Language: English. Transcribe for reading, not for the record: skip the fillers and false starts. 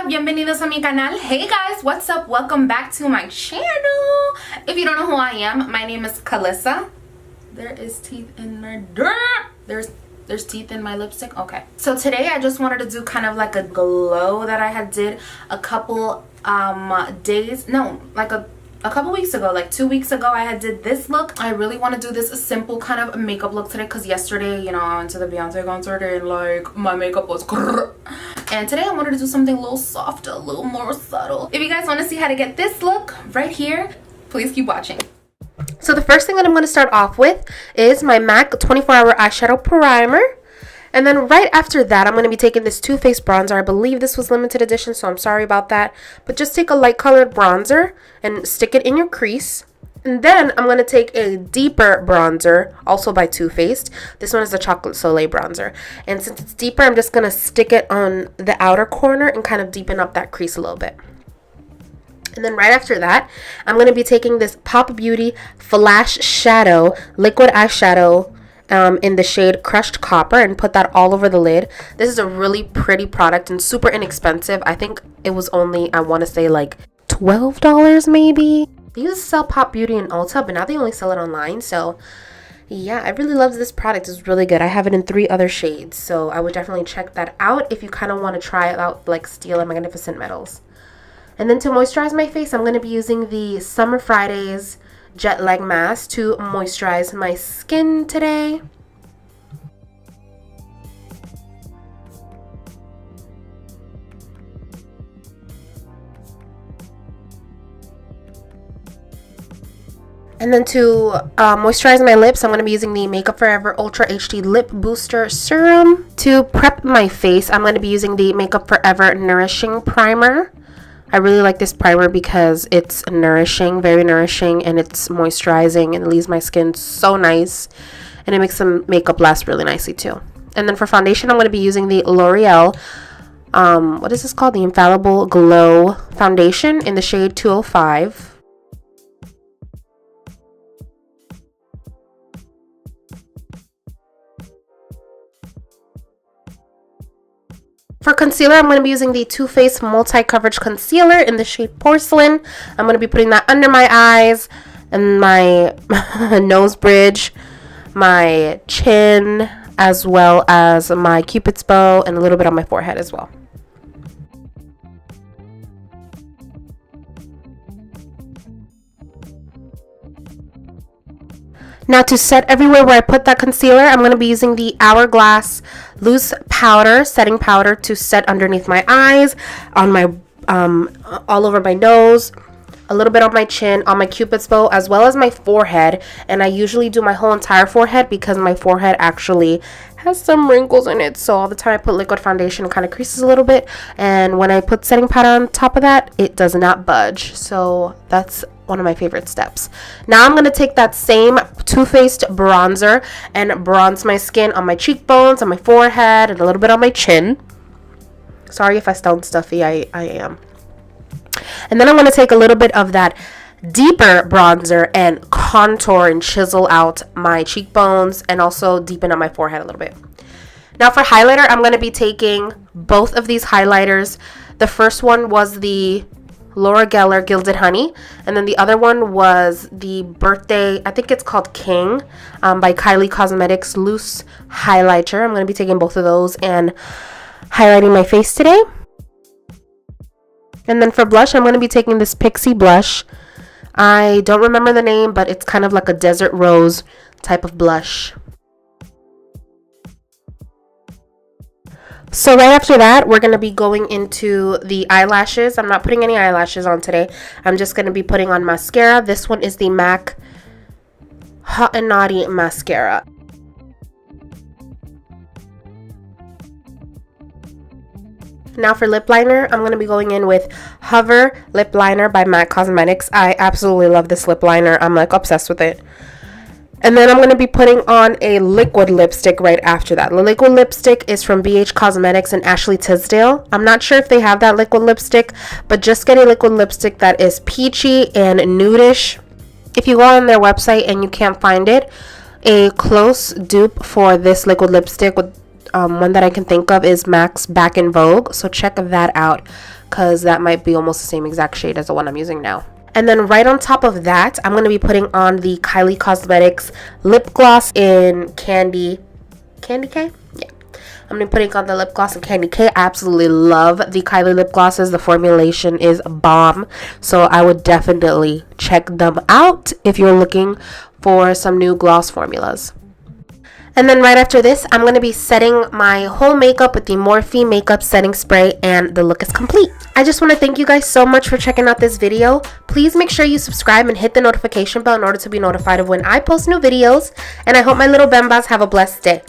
Hola, bienvenidos a mi canal. Hey guys, what's up? Welcome back to my channel. If you don't know who I am, my name is Kalissa. There is teeth in my there's teeth in my lipstick. Okay, so today I just wanted to do kind of like a glow that I had did a couple days, no, like a couple weeks ago, like 2 weeks ago. I had did this look. I really want to do this simple kind of makeup look today because yesterday, you know, I went to the Beyonce concert and like my makeup was and today I wanted to do something a little softer, a little more subtle. If you guys want to see how to get this look right here, please keep watching. So the first thing that I'm going to start off with is my MAC 24-hour eyeshadow primer. And then right after that, I'm going to be taking this Too Faced bronzer. I believe this was limited edition, so I'm sorry about that. But just take a light colored bronzer and stick it in your crease. And then I'm going to take a deeper bronzer, also by Too Faced. This one is the Chocolate Soleil bronzer. And since it's deeper, I'm just going to stick it on the outer corner and kind of deepen up that crease a little bit. And then right after that, I'm going to be taking this Pop Beauty Flash Shadow liquid eyeshadow in the shade Crushed Copper and put that all over the lid. This is a really pretty product and super inexpensive. I think it was only, I want to say like $12 maybe. They used to sell Pop Beauty in Ulta, but now they only sell it online. So yeah, I really love this product. It's really good. I have it in 3 other shades, so I would definitely check that out if you kind of want to try it out like Steel and Magnificent Metals. And then to moisturize my face, I'm going to be using the Summer Fridays Jet Lag Mask to moisturize my skin today. And then to moisturize my lips, I'm going to be using the Makeup Forever Ultra HD Lip Booster Serum. To prep my face, I'm going to be using the Makeup Forever Nourishing Primer. I really like this primer because it's nourishing, very nourishing, and it's moisturizing and it leaves my skin so nice. And it makes the makeup last really nicely too. And then for foundation, I'm going to be using the L'Oreal, what is this called? The Infallible Glow Foundation in the shade 205. For concealer, I'm going to be using the Too Faced Multi-Coverage Concealer in the shade Porcelain. I'm going to be putting that under my eyes and my nose bridge, my chin, as well as my Cupid's bow, and a little bit on my forehead as well. Now to set everywhere where I put that concealer, I'm going to be using the Hourglass Loose Powder, setting powder to set underneath my eyes, on my all over my nose, a little bit on my chin, on my Cupid's bow, as well as my forehead. And I usually do my whole entire forehead because my forehead actually has some wrinkles in it. So all the time I put liquid foundation, it kind of creases a little bit. And when I put setting powder on top of that, it does not budge. So that's one of my favorite steps. Now I'm going to take that same Too Faced bronzer and bronze my skin on my cheekbones, on my forehead, and a little bit on my chin. Sorry if I sound stuffy, I am. And then I'm going to take a little bit of that deeper bronzer and contour and chisel out my cheekbones and also deepen up my forehead a little bit. Now for highlighter, I'm going to be taking both of these highlighters. The first one was the Laura Geller Gilded Honey, and then the other one was the Birthday, I think it's called King, by Kylie Cosmetics Loose Highlighter. I'm going to be taking both of those and highlighting my face today. And then for blush, I'm going to be taking this Pixie blush. I don't remember the name, but it's kind of like a desert rose type of blush. So right after that, we're going to be going into the eyelashes. I'm not putting any eyelashes on today. I'm just going to be putting on mascara. This one is the MAC Hot and Naughty Mascara. Now for lip liner, I'm going to be going in with Hover Lip Liner by MAC Cosmetics. I absolutely love this lip liner. I'm like obsessed with it. And then I'm going to be putting on a liquid lipstick right after that. The liquid lipstick is from BH Cosmetics and Ashley Tisdale. I'm not sure if they have that liquid lipstick, but just get a liquid lipstick that is peachy and nudish. If you go on their website and you can't find it, a close dupe for this liquid lipstick would one that I can think of is MAC's Back in Vogue, so check that out because that might be almost the same exact shade as the one I'm using now. And then right on top of that, I'm going to be putting on the Kylie Cosmetics lip gloss in Candy K? Yeah. I'm going to be putting on the lip gloss in Candy K. I absolutely love the Kylie lip glosses. The formulation is bomb. So I would definitely check them out if you're looking for some new gloss formulas. And then right after this, I'm going to be setting my whole makeup with the Morphe Makeup Setting Spray, and the look is complete. I just want to thank you guys so much for checking out this video. Please make sure you subscribe and hit the notification bell in order to be notified of when I post new videos. And I hope my little Bembas have a blessed day.